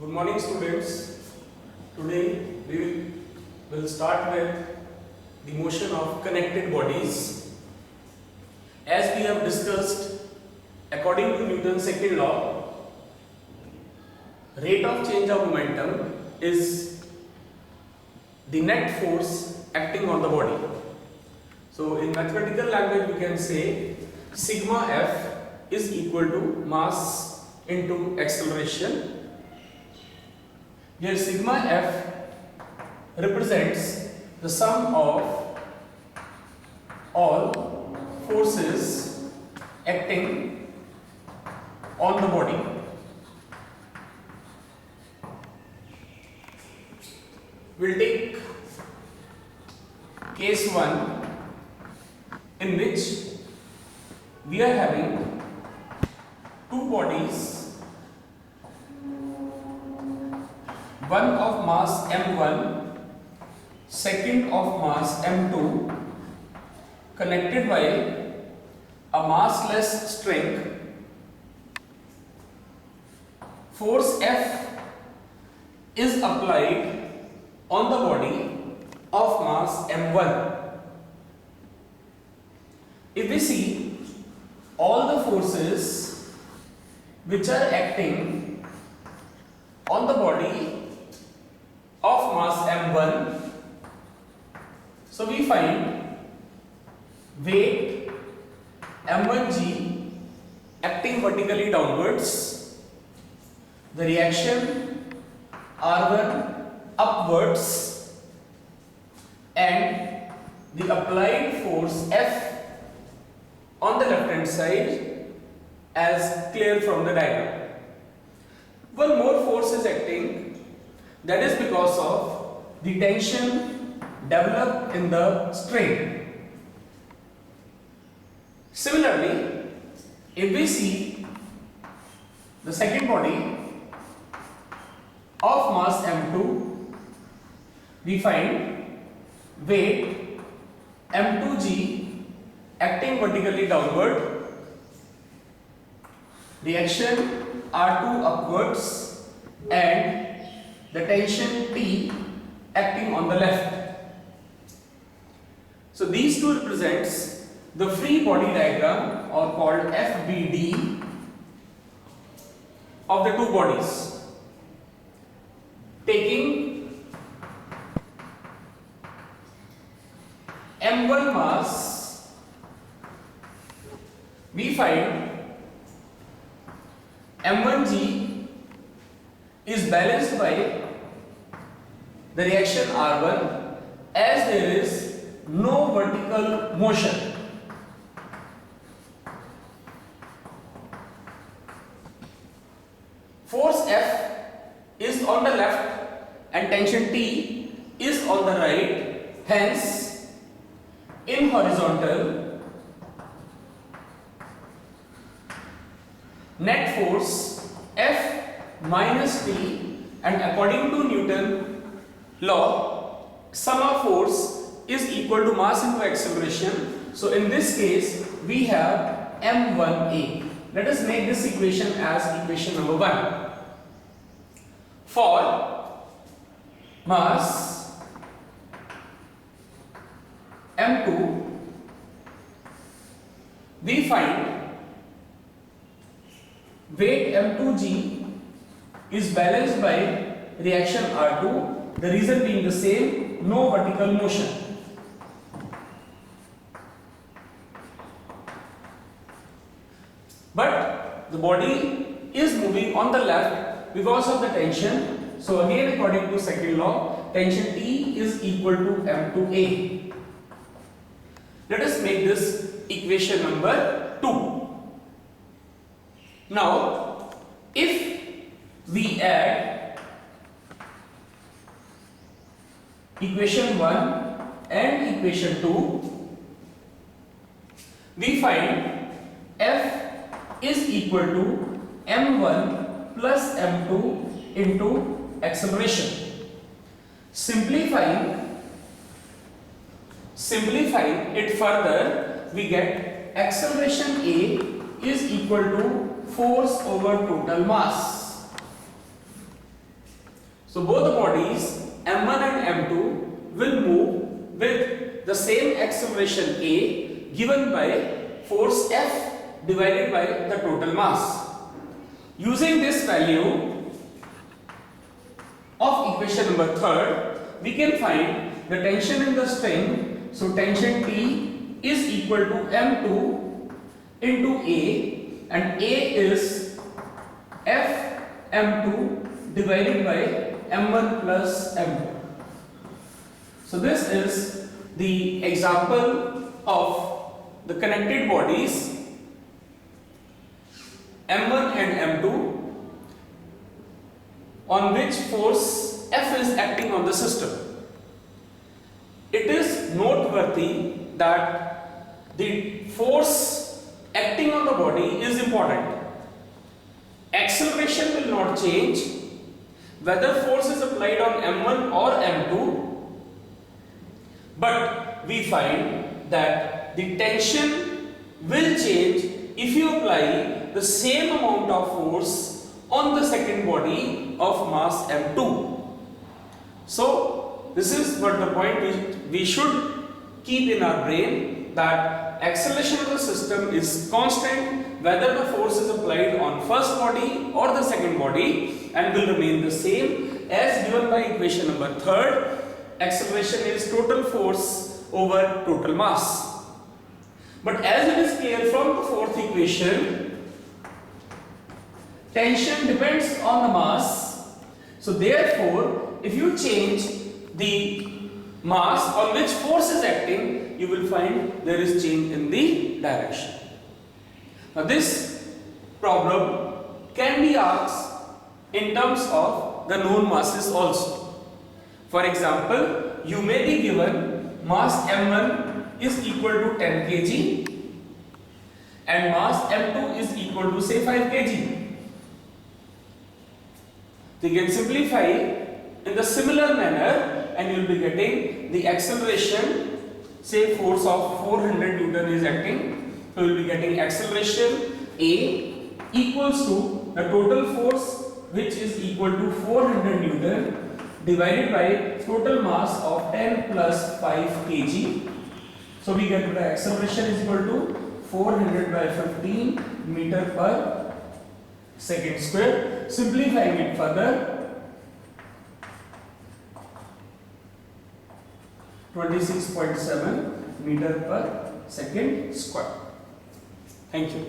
Good morning, students. Today we will start with the motion of connected bodies. As we have discussed, according to Newton's second law, rate of change of momentum is the net force acting on the body. So in mathematical language we can say sigma F is equal to mass into acceleration. Here sigma F represents the sum of all forces acting on the body. We'll take case 1 in which we are having two bodies, one of mass m1, second of mass m2, connected by a massless string. Force F is applied on the body of mass m1. If we see all the forces which are acting on the body of mass m1, so we find weight m1g acting vertically downwards, the reaction r1 upwards, and the applied force F on the left hand side as clear from the diagram. One more force is acting, that is because of the tension developed in the string. Similarly, if we see the second body of mass m2, we find weight m2g acting vertically downward, reaction r2 upwards, and the tension T acting on the left. So these two represents the free body diagram, or called FBD, of the two bodies. Taking m1 mass, we find m1g is balanced by the reaction R1 as there is no vertical motion. Force F is on the left and tension T is on the right, hence in horizontal net force F minus T, and according to Newton law, sum of force is equal to mass into acceleration. So in this case we have m1a. Let us make this equation as equation number 1. For mass m2, we find weight m2g is balanced by reaction R2, the reason being the same, no vertical motion. But the body is moving on the left because of the tension. So again, according to second law, tension T is equal to m2a. Let us make this equation number 2. Now, if we add equation 1 and equation 2, we find F is equal to m1 plus m2 into acceleration. Simplifying it further, we get acceleration A is equal to force over total mass. So both the bodies m1 and m2 will move with the same acceleration a given by force F divided by the total mass. Using this value of equation number 3rd, we can find the tension in the string. So tension T is equal to m2 into A, and A is F m2 divided by m1 plus m2. So this is the example of the connected bodies m1 and m2 on which force F is acting on the system. It is noteworthy that the force acting on the body is important. Acceleration will not change whether force is applied on m1 or m2, but we find that the tension will change if you apply the same amount of force on the second body of mass m2. So this is what the point we should keep in our brain, that acceleration of the system is constant whether the force is applied on first body or the second body, and will remain the same as given by equation number 3rd. Acceleration is total force over total mass. But as it is clear from the 4th equation, tension depends on the mass. So therefore, if you change the mass on which force is acting, you will find there is change in the direction. Now this problem can be asked in terms of the known masses also. For example, you may be given mass m1 is equal to 10 kg and mass m2 is equal to say 5 kg. They can simplify in the similar manner and you will be getting the acceleration, say force of 400 Newton is acting. So you will be getting acceleration A equals to the total force, which is equal to 400 Newton divided by total mass of 10 plus 5 kg. So we get the acceleration is equal to 400 by 15 meter per second square. Simplifying it further, 26.7 meter per second square. Thank you.